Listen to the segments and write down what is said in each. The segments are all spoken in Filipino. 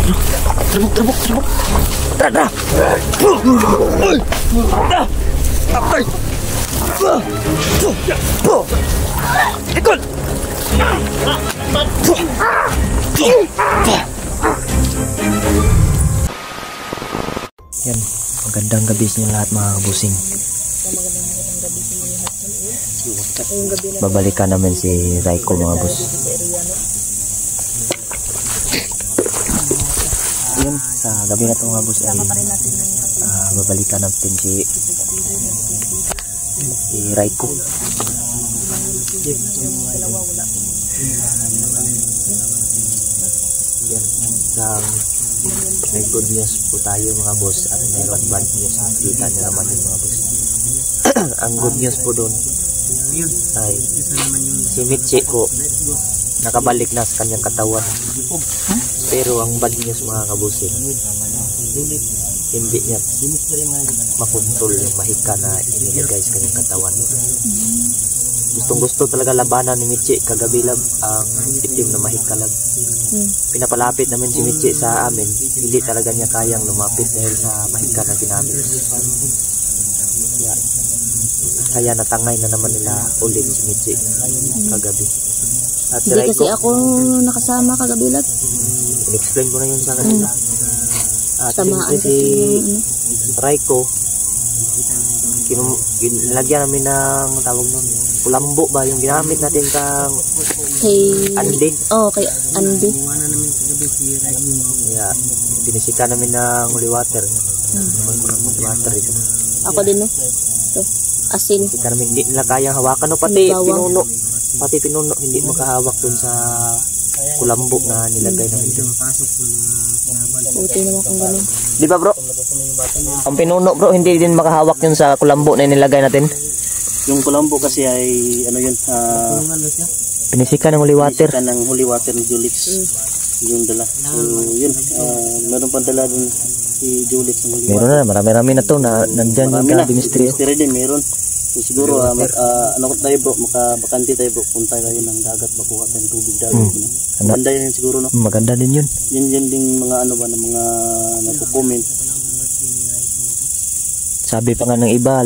Trabok. Tara. Ikot. Yan, magandang gabi sa inyo lahat mga kabusing. Babalikan namin si Raiko mga bus. Yun, sa gabi na ito mga bus ay babalikan natin si Raiko. Yan, may good news po tayo mga boss at mayroon bad news. Kita nyo naman yung mga boss. Ang good news po doon ay si Mitchie ko nakabalik na sa kanyang katawan. Pero ang bad news mga kabusin, hindi niya makontrol yung mahika na inilagay sa kanyang katawan. Gustong gusto talaga labanan ni Mitchie. Kagabi lang ang itim na mahika lang. Pinapalapit namin si Mitchie sa amin. Hindi talaga niya kayang lumapit dahil sa mahika na ginamit. Kaya natangay na naman nila ulit si Mitchie kagabi. At si Hindi Raiko, kasi ako nakasama kagabi lang. in-explain ko na yun sa kanila. At Tamaan si Raiko, nilagyan namin ng tawag nun, kulambo ba yung ginamit natin kang Kay Andy? Oh, kay Andy. Kaya pinisika namin ng holy water. Naman ko ng holy water ito. Ako din no. Ito, asin. Pinisika namin, hindi nila kayang hawakan no, pati Bawang. pinuno. Pati pinuno, hindi makahawak dun sa kulambo na nilagay namin dun. Buti naman kung ganun. Di ba bro? Ang pinuno bro, hindi din makahawak yun sa kulambo na nilagay natin. Yung kulambo kasi ay ano yun, Pinisika ng holy water. pinisika ng holy water ni Julix. Yung dala. So yun, meron pang dala dun si Julix ng holy Meron water. na, marami na to na nandyan yung Marami na, ministry. ministry din meron. So, siguro ano ko tayo bro, makabakante tayo bro, punta tayo ng dagat, makuha tayong tubig dagat. Maganda yun siguro no. Maganda din yun. Yan ding mga ano ba, ng mga nagko-comment. Sabi pa nga ng iba,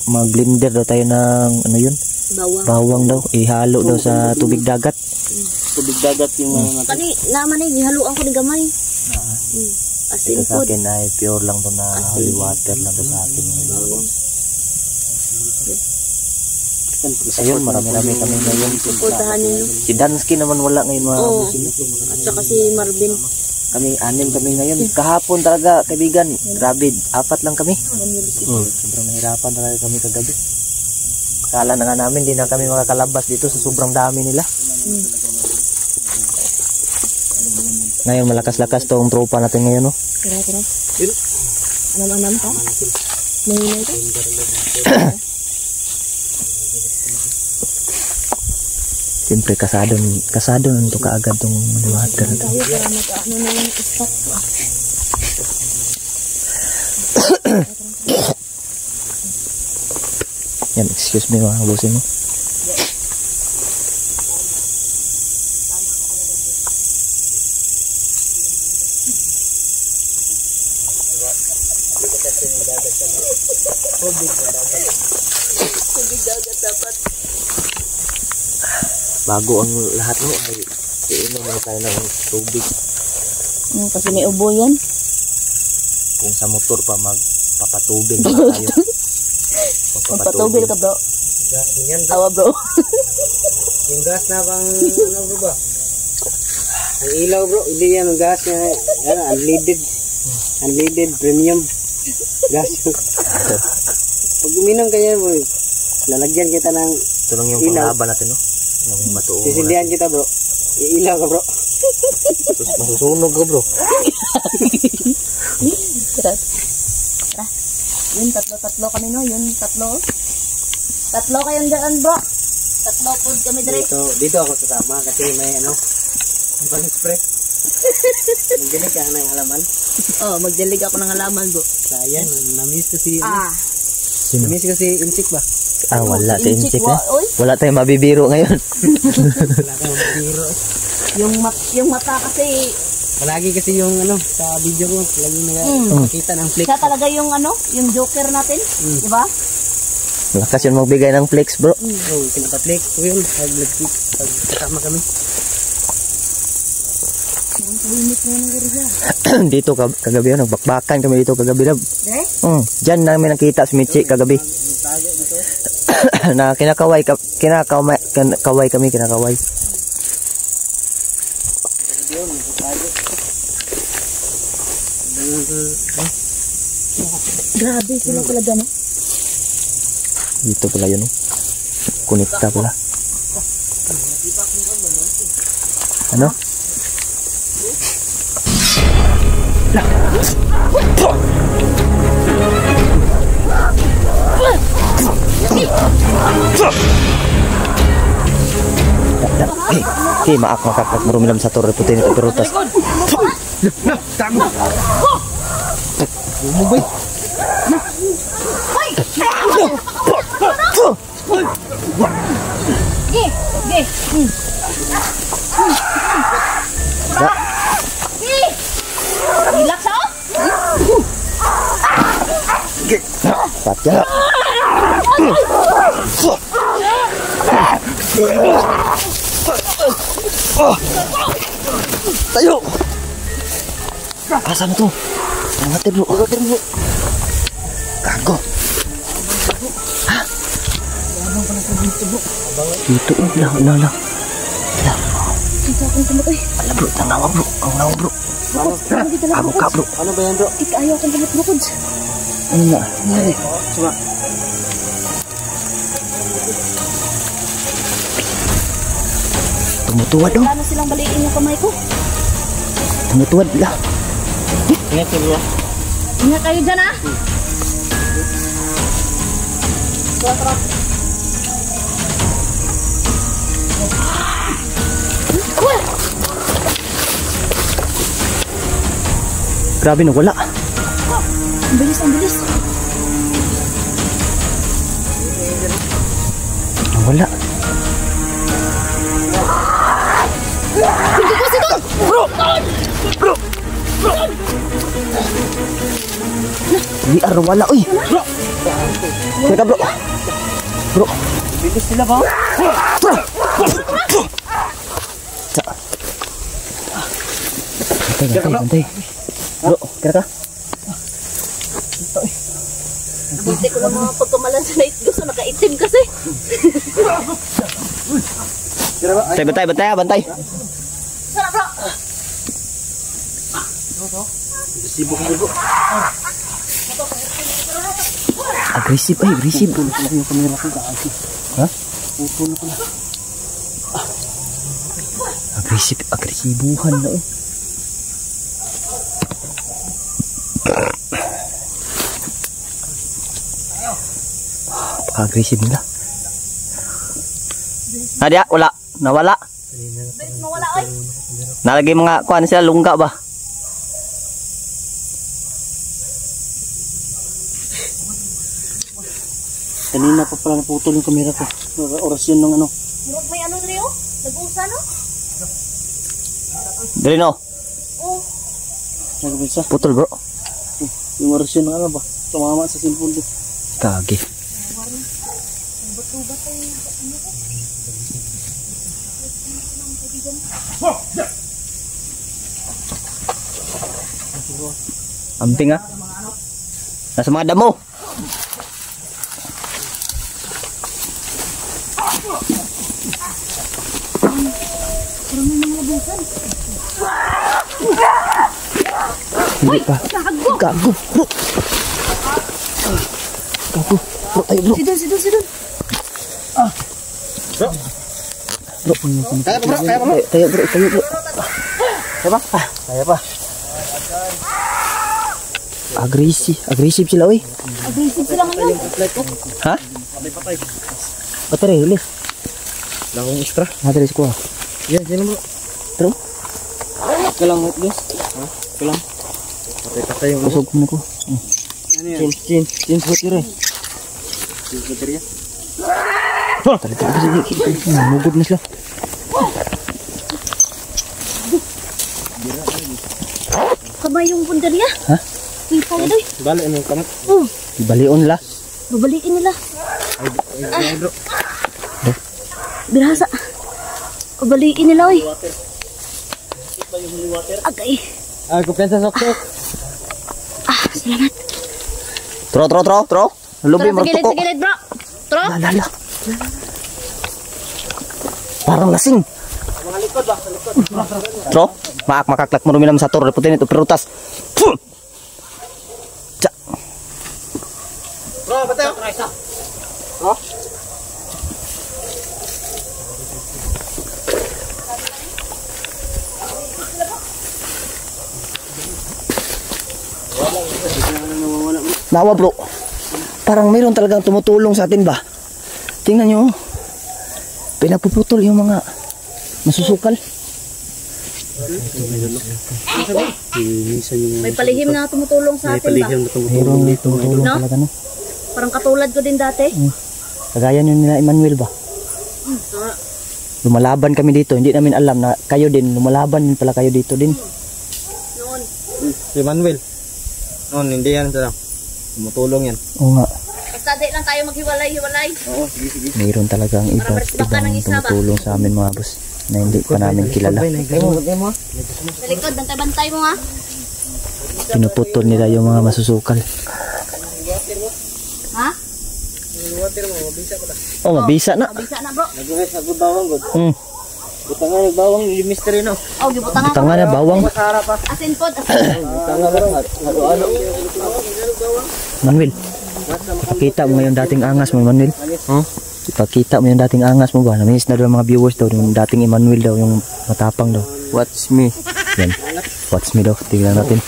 mag-blender daw tayo ng ano yun? Bawang daw, ihalo daw sa tubig dagat. Tubig dagat yung Kani naman eh gihaluan ko ni gamay. Asin Ito sa food. akin ay pure lang to na holy water lang to sa akin. Ayun, marami-rami kami ngayon. Puntahan niyo. Si Dansky naman wala ngayon mga Oo. kabusin. At saka si Marvin. Kami, 6 kami ngayon. Kahapon talaga, kaibigan. Grabe, 4 lang kami. Sobrang nahirapan talaga kami kagabi. Kala na nga namin, di na kami makakalabas dito sa sobrang dami nila. Ngayon, malakas-lakas tong tropa natin ngayon, no? Tara. Anam-anam pa. Mahina ito. Siyempre, kasado nito kaagad tong water. Tayo para mag-ano na yung spot. Yan, excuse me mga kabusin mo. Bago ang lahat mo ay iinom mo tayo ng tubig. Kasi may ubo yan. Kung sa motor pa magpapatubig tayo. Magpatubig ka bro. yan Awa bro. yung gas na bang ano bro ba? Ang ilaw bro, hindi yan ang gas niya. Yan, unleaded premium gas. Pag uminom kaya bro, lalagyan kita ng Ito lang yung ilaw. panglaban natin, no? Yung matuong mo Sisindihan kita bro. Iilaw ka bro. Tapos masusunog ka bro. Tara. Yun, tatlo kami no. Yun, tatlo. Tatlo kayong dyan bro. Tatlo food kami dire. Dito ako sasama kasi may ano, ibang express. Magdilig ka ng halaman. Oh, magdilig ako ng halaman bro. Sayang, na-miss kasi. Sino? Na-miss kasi insik ba? Wala si Insik na. Oy. Wala tayong mabibiro ngayon. Wala kang biro. Yung mata kasi Palagi kasi yung sa video ko, lagi nakakita ng flex. Siya talaga yung yung joker natin. Di ba? Lakas yun magbigay ng flex bro. Pinaka-flex ko yun. Pag kasama kami. Limit mo ng gariga. Dito kagabi yun, nagbakbakan kami dito kagabi lab. Diyan namin nakita si Michi kagabi. Na kinakaway kami. Grabe sila talaga no. Dito pala yun. Kunikta pala. Ano? Maak makakak merumilam satu reputin itu perutas. Relax ako. Patya. Tayo. Asan tuh? Angatin bro. Kago. Hah? Itu lah. Ala bro, tangawa bro. Amo ka bro. Ano ba yan bro? Ayaw kang bukod. Ano na? Coba. Tumutuwad dong. Wala na silang baliin yung kamay ko. Tumutuwad lah. Ingat ya bro. Ingat kayo dyan ah. Grabe no, wala. Ang bilis. Wala. Bro. Liar wala uy. Teka bro. Bilis sila ba? Bantay. Bro, kira ka? Buti ko lang mga pagkamalan sa night gusto nakaitim kasi. Bantay. Sarap bro. Sibuk bro. Agresif. Yung kamera ko kaasi. Hah? Puno ko na. Agresibuhan na eh. Agresif nila. Nadia, wala. Nawala. Bilis mo wala oy. Nalagay mga kuan sila lungga ba? Kanina pa pala naputol yung kamera ko. Oras yun ng Murag may Rio? Nag-uusa no? Dali no. Oh. Nagpisa. Putol bro. Yung oras yun ng ba? Tumama sa cellphone ko. Kage. Ba't tayo Amping ah. Nasa mga damo. Hindi pa. Gago bro. Bro, ayo bro. Sidon. Bro. Tayo bro. Kaya pa. Agresif sila oy. Agresif sila ngayon. Ha? Baterai ulit. Lakong extra. Baterai ko. Yan, yan bro. Bro. Kalang guys. Kalang. Patay yung Usog mo ko. Ano yan? Chin battery. Chin battery. Mugod na sila. Kamay yung punderya. Ha? Kita na doy. Balik mo kamot. Oh, Ibalion la. babaliin nila. Ay, bro. Birasa. Babaliin nila oy. Agay. Ay, kumpensa sok-sok. Salamat. Tro. Lubi Tara, martuko. sa gilid bro. Tro. Lala. Parang lasing. Mga likod ba? Sa likod. Tro, makaklak mo rumilam sa toro putin ito perutas. Tsa. Bro, batay. Oh. Nawa bro. Parang mayroon talagang tumutulong sa atin ba? Tingnan nyo. Pinapuputol yung mga masusukal. May palihim na tumutulong sa atin ba? Mayroon tumutulong No? talaga no. Parang katulad ko din dati. Kagaya nyo nila Emmanuel ba? Lumalaban kami dito. Hindi namin alam na kayo din. Lumalaban din pala kayo dito din. Noon. Si Manuel. Noon, hindi yan ito lang. Tumutulong yan. Oo nga. Basta di lang tayo maghiwalay-hiwalay. Oo, sige. Mayroon talagang ibang tumutulong sa amin mga boss. Na hindi pa namin kilala. Sa likod, bantay-bantay mo ha. Pinuputol nila yung mga masusukal. Ha? Oh, mabisa na. Mabisa na bro. Nag-uwes, nagbawang god. Butang nga nagbawang, yung mystery no. Oh, gibutang nga. Tanga na bawang. Masara pa. Asin pod, asin. Butang nga bro, ano-ano. Manuel, ipakita mo yung dating angas mo, Manuel. Ipakita mo yung dating angas mo ba? Namiss na daw mga viewers daw, yung dating Emmanuel daw, yung matapang daw. Watch me. Yan. Watch me daw. Tingnan natin.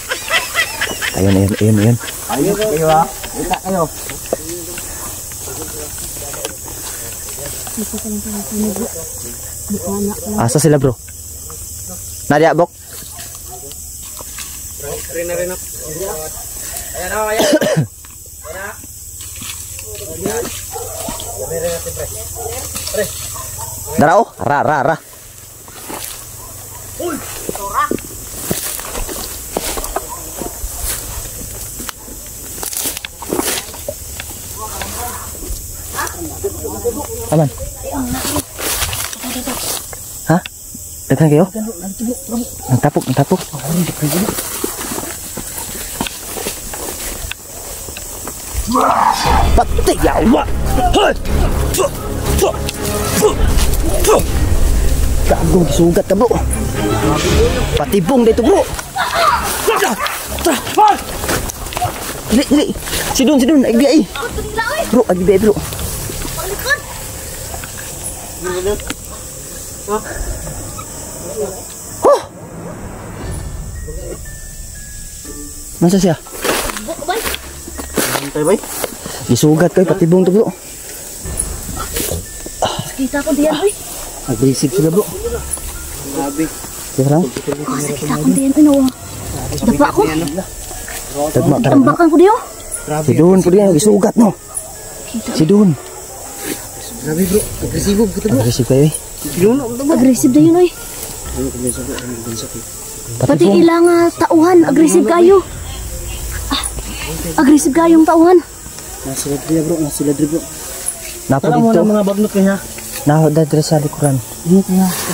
Ayun. Ayun kayo ha. Kita kayo. Asa sila bro? Nadia, bok? Rin na. Ayan o, ayan. Darao? Ra. Aman. Ha? Daghan kayo? Nagtapok. Patay yawa! Gagong sugat ka bro. Patibong dito bro. Dili. Sidun. Agdi ay. Bro, agdi ay bro. Oh. Masa siya? Antay bay. Isugat kay patibong to bro. Kita ko diyan oy. Aggressive sila bro. Grabe. Sekarang Kita ko diyan ano. Dapa ko. tagma ka. Tambakan ko diyo. Si Dun po diyan isugat no. Si Dun. Grabe bro. Agresibo kita bro. Aggressive kayo eh. Pinuno mo bro. Aggressive dayon oy. Pati ilang tauhan aggressive kayo. Aggressive kayong tauhan. Nasa ladri bro. Napo Tara mo dito. na mga bagnot kaya. Naho dadre sa likuran.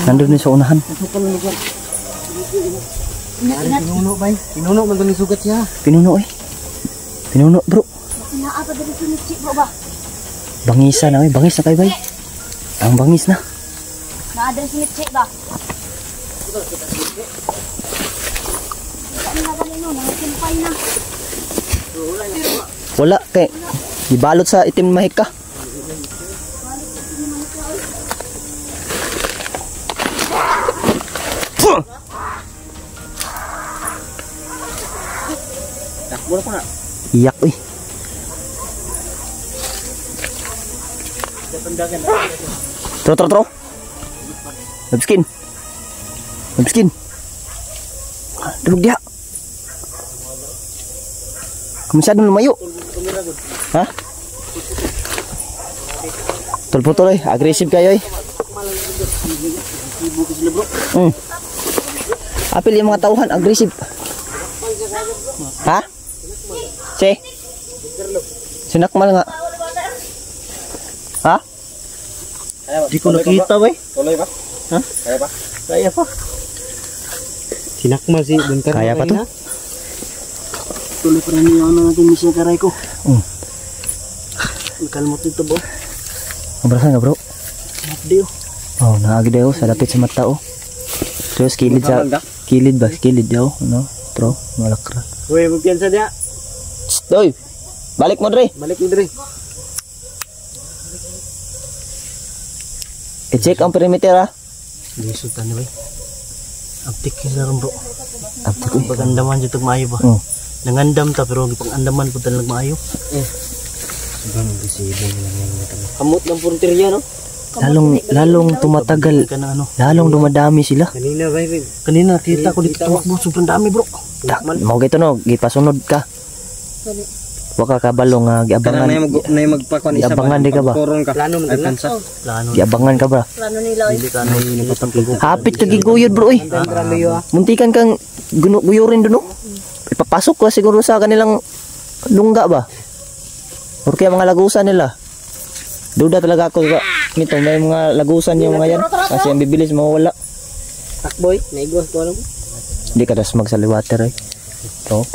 Nandun din sa unahan. Pinuno bay. Pinuno man bang sugat siya. Pinuno eh. Pinuno bro. Naapa dali sinitsi bro ba? Bangisa na eh. Bangis na kayo bay. Ang bangis na. Na-address sinitsi ba? Kami na ganino, nangikimpay na. Wala kay. Ibalot sa itim mahik ka. Takbo na pa na. Iyak eh. Tro. Nabskin. Dulog dia. Masyadong lumayo. Ha? Tulpo-tuloy. Aggressive kayo eh. Apil yung mga tauhan. Aggressive. Ha? Si? Sinakmal nga. Ha? Di ko nakita ba? Tuloy ba? Ha? Kaya ba? Kaya pa. Sinakmal si Bunker. Kaya pa to? Tuloy pa rin yung natin misya karay ko. Kalmot dito bro. Abrasan nga bro. Dio. Oh, naagi daw sa lapit sa mata oh. Terus kilid sa kilid ba? Kilid daw, no? Tro, malakra. Uy, magpiyansa dia. Doy. Balik mo dre. Balik mo diri. I-check ang perimeter ha. Lisutan na ba? Aptik sa ron bro. Aptik ko. Pagandaman dito maayo ba? Oh. Nangandam ta pero pang andaman po talagang maayo. Bang resibo lang yan. Kamot ng punteriya no? Lalong tumatagal. Kana ano? Lalong dumadami sila. Kanina ba? Kanina kita ko dito tumakbo sobrang dami bro. Mao gito no, gipasunod ka. Waka kabalo nga giabangan. Na yung magpakuan isa. Giabangan di ka ba? Plano mo na. Plano. Giabangan ka ba? Plano nila oy. Dili ka na napatangkog. Hapit ka giguyod bro oy. Muntikan kang guyurin doon no. Ipapasok ko siguro sa kanilang lungga ba? Or kaya mga lagusan nila. Duda talaga ako nito, may mga lagusan yung mga yan. Kasi ang bibilis mawawala. Takboy, naigwas ko alam. Hindi ka das magsaliwater eh. Pro.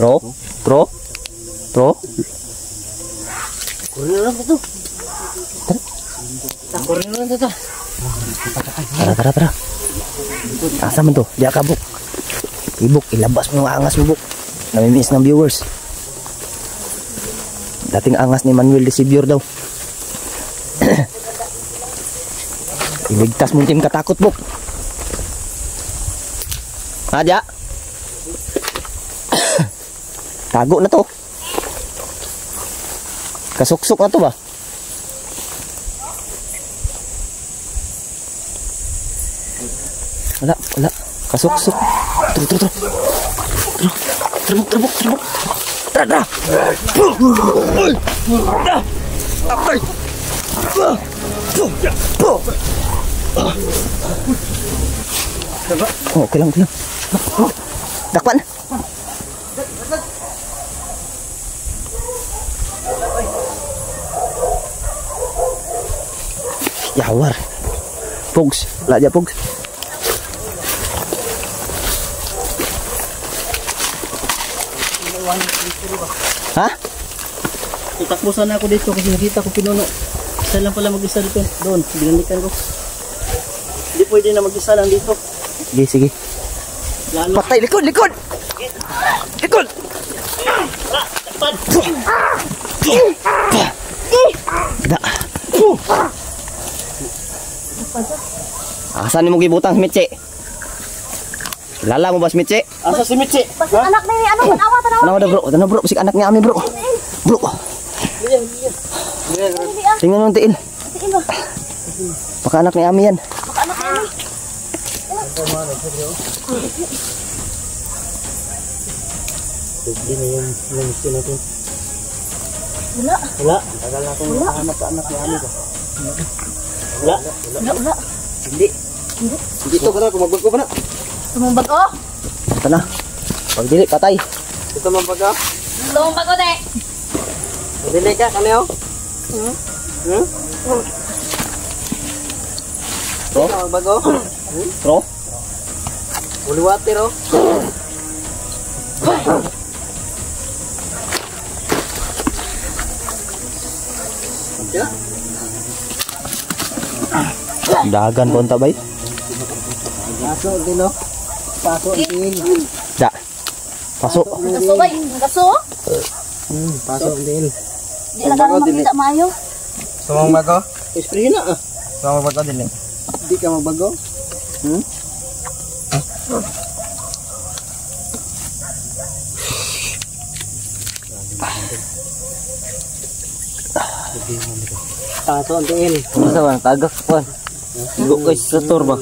Kurin na lang ito. Kurin na lang ito. Tara. Asa man to? Diya ka buk. Ibuk, ilabas mo yung angas mo buk. Namimiss ng viewers. Dating angas ni Manuel de Sibior daw. Iligtas mong team katakot buk. Adya. Tago na to. Kasuksok na to ba? Wala. Kasuksok. Tro. Terbuk. Tara. Oh, kelang. Dakpan. Yawar. Pogs, wala dyan pogs. Ha? Itakbo sana ako dito kasi nakita ko pinuno. Isa lang pala mag-isa dito. Doon, binalikan ko. Hindi pwede na mag-isa lang dito. Sige. Lalo. Patay, likod! Da. Asan mo gibutang Mitche? Lala mo ba Mitche? Asa si Mitsi? Basta anak ni ano tanawa. Tanaw bro, si anak ni Ami bro. Bro. Tingnan mo tiil. Tiin ba? Baka anak ni Ami yan. Baka anak ni ano? Hindi na yung gusto natin. Wala. Tagal natin hanap ka anak ni Ami ba? Wala. Hindi. Dito ka na, kumagbago pa na. Tumambag ko. Ito na. Pag dili, patay. Ito magbago. Tumambag ko te. Dili ka, kaneo? Ito magbago. Bro? Uliwati ro. Dagan ko ang tabay. Paso din o. Paso din. Da. Paso. Gaso ba? Gaso? Paso din. Di lang ka makita maayo. Sumang bago? Spray na ah. Sumang bago din eh. Hindi ka magbago? Paso din. Masa bang tagak kuan. Igo kay sa tour ba?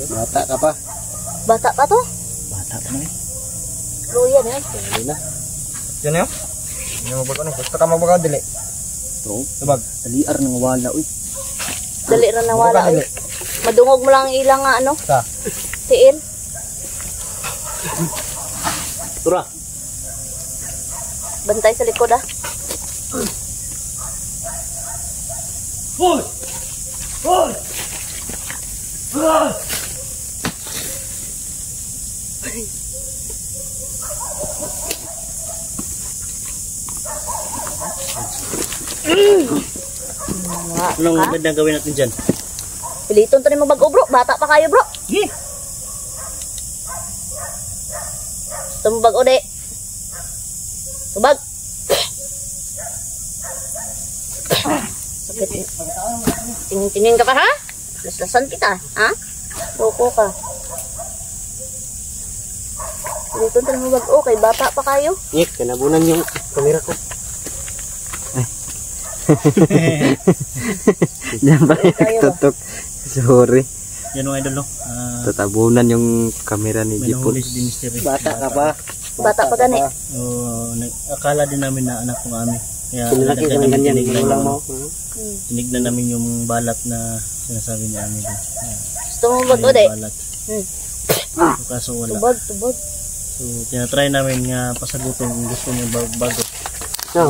Bata ka pa. Bata pa to? Bata pa na. Luya na. Yan yun? Yung magbago na. Gusto ka magbago dili. Bro, Sabag. taliar nang wala uy. Dali ra nawala. Madungog mo lang ilang ano? Sa? Tiin. Tura. Bantay sa likod ah. Hoy! Hoy! Hoy! Anong magandang gawin natin dyan? Piliton to ni mo bago bro. Bata pa kayo bro. Sige. Tumbag ode. Tumbag. Sakit. Tingin ka pa ha? Laslasan kita ha? Loko ka. Piliton to ni mo bago. Kay bata pa kayo. Yek, kanabunan yung kamera ko. Diyan ba tutok? Sorry. Yan mga idol no. Tatabunan yung kamera ni May Jipon. nahuli si Mystery. Bata ka pa. Bata pa gani. Akala din namin na anak kong amin. Kaya Sinalaki ka ng ganyan. Magulang mo. tinignan namin yung balat na sinasabi ni Ami. Gusto mo bago ode? Balat. Hmm. Kaso wala. Tubod. So tinatry namin nga pasagutin kung gusto niya bago.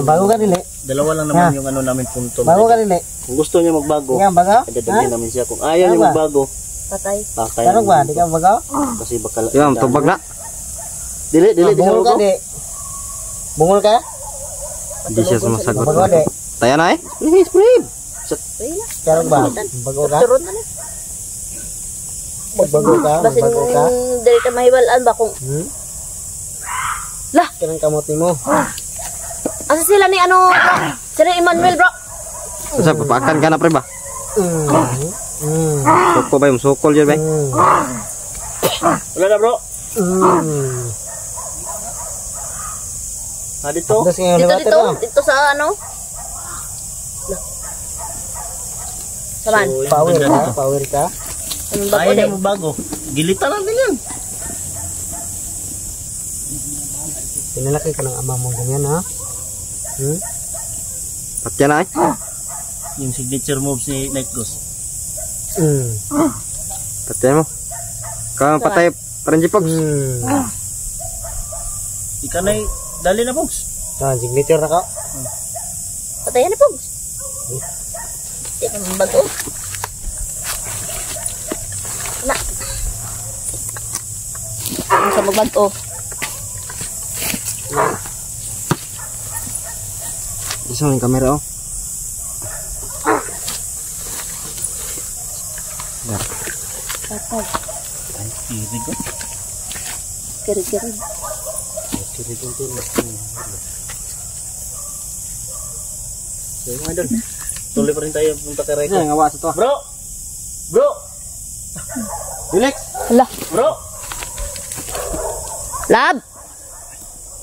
Bago ka dili. Dalawa lang naman yung ano namin punto. Bago ka dili. Kung gusto niya magbago, Nga bago? dadalhin namin siya. Kung ayaw niya magbago, Patay. pakay. Tarong ba? Di ka bago? Kasi baka Yung tubag na. Dili di Bungol ka bago. di. Bungol ka? Hindi siya sumasagot. Bago di. Tayo na eh. Please, please. Ayun na. Tarong ba? Bago ka? Turun na na. Bago ka? Basin Bago ka? dali ka mahiwalaan ba kung lah. Kanang kamot mo. Asa sila ni ano bro? Sila Emmanuel bro. Sa papakan ka na pre ba? Soko ba yung sokol dyan ba? Wala na bro. Dito. Tapos ngayon Dito liwatin mo. dito sa ano? Lah. Saman. So, Power ganda ka? dito. Power ka? Anong bago Ayaw ode? niya magbago. Gilitan natin yan. Pinalaki ka ng ama mo ganyan ha? Patya na eh. Yung signature moves ni Night Ghost. Patya mo. Kau patay parang jipogs. Ika na dali na folks. Signature na ka? Patayan na po. Hindi ka bago. Na. Ano sa magbago? Isa yung kamera oh. Patay. Kiri ko. Kiri-kiri. So mga idol. Tuloy pa rin tayo punta kay Reco. Nga awa sa to. Bro! Bro! Relax! Hala. Bro! Lab!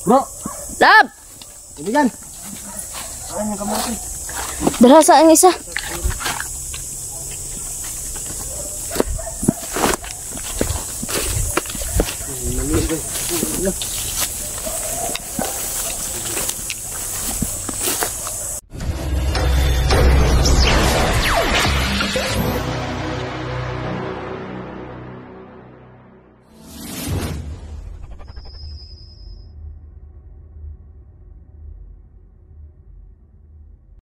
Bro! Lab! Ibigan! Dala sa ang isa.